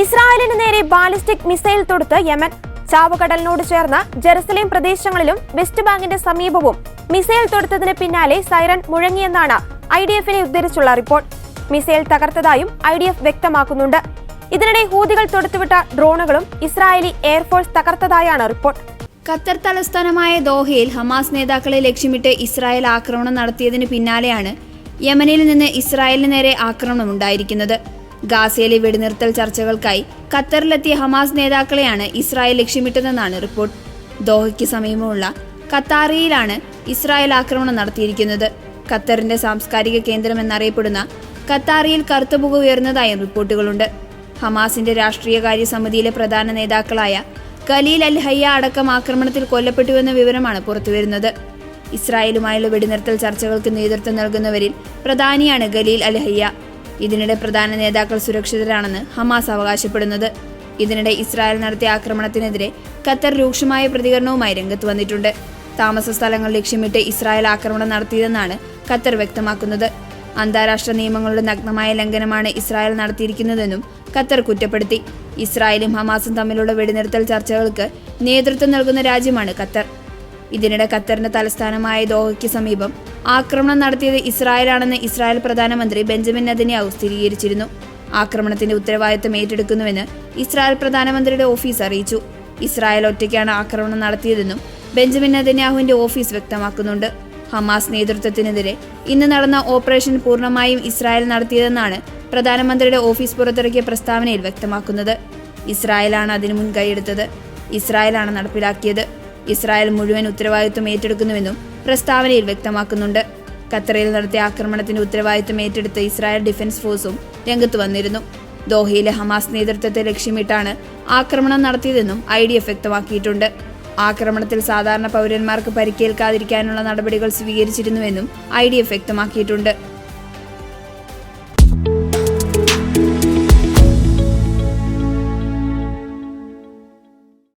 ഇസ്രായേലിന് നേരെ ballistic missile തൊടുത്ത് Yemen. ചാവുകടലിനോട് ചേർന്ന ജെറുസലേം പ്രദേശങ്ങളിലും വെസ്റ്റ് ബാങ്കിന്റെ സമീപവും മിസൈൽ തൊടുത്തതിന് പിന്നാലെ സൈറൺ മുഴങ്ങിയെന്നാണ് IDFനെ ഉദ്ധരിച്ചുള്ള റിപ്പോർട്ട്. മിസൈൽ തകർത്തതായും IDF വ്യക്തമാക്കുന്നുണ്ട്. ഇതിനിടെ ഹൂതികൾ തൊടുത്തുവിട്ട ഡ്രോണുകളും ഇസ്രായേലി എയർഫോഴ്സ് തകർത്തതായാണ് റിപ്പോർട്ട്. ഖത്തർ തലസ്ഥാനമായ ദോഹയിൽ ഹമാസ് നേതാക്കളെ ലക്ഷ്യമിട്ട് ഇസ്രായേൽ ആക്രമണം നടത്തിയതിന് പിന്നാലെയാണ് യമനിൽ നിന്ന് ഇസ്രായേലിന് നേരെ ആക്രമണമുണ്ടായിരിക്കുന്നത്. ഗാസയിലെ വെടിനിർത്തൽ ചർച്ചകൾക്കായി ഖത്തറിലെത്തിയ ഹമാസ് നേതാക്കളെയാണ് ഇസ്രായേൽ ലക്ഷ്യമിട്ടതെന്നാണ് റിപ്പോർട്ട്. ദോഹയ്ക്ക് സമീപമുള്ള ഖത്താറിയിലാണ് ഇസ്രായേൽ ആക്രമണം നടത്തിയിരിക്കുന്നത്. ഖത്തറിന്റെ സാംസ്കാരിക കേന്ദ്രം എന്നറിയപ്പെടുന്ന ഖത്താറിയിൽ കറുത്ത പുക ഉയർന്നതായും റിപ്പോർട്ടുകളുണ്ട്. ഹമാസിന്റെ രാഷ്ട്രീയകാര്യ സമിതിയിലെ പ്രധാന നേതാക്കളായ ഖലീൽ അൽ ഹയ്യ അടക്കം ആക്രമണത്തിൽ കൊല്ലപ്പെട്ടുവെന്ന വിവരമാണ് പുറത്തുവരുന്നത്. ഇസ്രായേലുമായുള്ള വെടിനിർത്തൽ ചർച്ചകൾക്ക് നേതൃത്വം നൽകുന്നവരിൽ പ്രധാനിയാണ് ഖലീൽ അൽ ഹയ്യ. ഇതിനിടെ പ്രധാന നേതാക്കൾ സുരക്ഷിതരാണെന്ന് ഹമാസ് അവകാശപ്പെടുന്നത്. ഇതിനിടെ ഇസ്രായേൽ നടത്തിയ ആക്രമണത്തിനെതിരെ ഖത്തർ രൂക്ഷമായ പ്രതികരണവുമായി രംഗത്ത് വന്നിട്ടുണ്ട്. താമസ സ്ഥലങ്ങൾ ലക്ഷ്യമിട്ട് ഇസ്രായേൽ ആക്രമണം നടത്തിയതെന്നാണ് ഖത്തർ വ്യക്തമാക്കുന്നത്. അന്താരാഷ്ട്ര നിയമങ്ങളുടെ നഗ്നമായ ലംഘനമാണ് ഇസ്രായേൽ നടത്തിയിരിക്കുന്നതെന്നും ഖത്തർ കുറ്റപ്പെടുത്തി. ഇസ്രായേലും ഹമാസും തമ്മിലുള്ള വെടിനിർത്തൽ ചർച്ചകൾക്ക് നേതൃത്വം നൽകുന്ന രാജ്യമാണ് ഖത്തർ. ഇതിനിടെ ഖത്തറിന്റെ തലസ്ഥാനമായ ദോഹയ്ക്ക് സമീപം ആക്രമണം നടത്തിയത് ഇസ്രായേലാണെന്ന് ഇസ്രായേൽ പ്രധാനമന്ത്രി ബെഞ്ചമിൻ നെതന്യാഹു സ്ഥിരീകരിച്ചിരുന്നു. ആക്രമണത്തിന്റെ ഉത്തരവാദിത്തം ഏറ്റെടുക്കുന്നുവെന്ന് ഇസ്രായേൽ പ്രധാനമന്ത്രിയുടെ ഓഫീസ് അറിയിച്ചു. ഇസ്രായേൽ ഒറ്റയ്ക്കാണ് ആക്രമണം നടത്തിയതെന്നും ബെഞ്ചമിൻ നെതന്യാഹുവിന്റെ ഓഫീസ് വ്യക്തമാക്കുന്നുണ്ട്. ഹമാസ് നേതൃത്വത്തിനെതിരെ ഇന്ന് നടന്ന ഓപ്പറേഷൻ പൂർണ്ണമായും ഇസ്രായേൽ നടത്തിയതെന്നാണ് പ്രധാനമന്ത്രിയുടെ ഓഫീസ് പുറത്തിറക്കിയ പ്രസ്താവനയിൽ വ്യക്തമാക്കുന്നത്. ഇസ്രായേലാണ് അതിന് മുൻകൈയെടുത്തത്, ഇസ്രായേലാണ് നടപ്പിലാക്കിയത്, ഇസ്രായേൽ മുഴുവൻ ഉത്തരവാദിത്വം ഏറ്റെടുക്കുന്നുവെന്നും പ്രസ്താവനയിൽ വ്യക്തമാക്കുന്നുണ്ട്. ഖത്തറിൽ നടത്തിയ ആക്രമണത്തിന്റെ ഉത്തരവാദിത്വം ഏറ്റെടുത്ത് ഇസ്രായേൽ ഡിഫൻസ് ഫോഴ്സും രംഗത്ത് വന്നിരുന്നു. ദോഹയിലെ ഹമാസ് നേതൃത്വത്തെ ലക്ഷ്യമിട്ടാണ് ആക്രമണം നടത്തിയതെന്നും IDF വ്യക്തമാക്കിയിട്ടുണ്ട്. ആക്രമണത്തിൽ സാധാരണ പൗരന്മാർക്ക് പരിക്കേൽക്കാതിരിക്കാനുള്ള നടപടികൾ സ്വീകരിച്ചിരുന്നുവെന്നും IDF വ്യക്തമാക്കിയിട്ടുണ്ട്.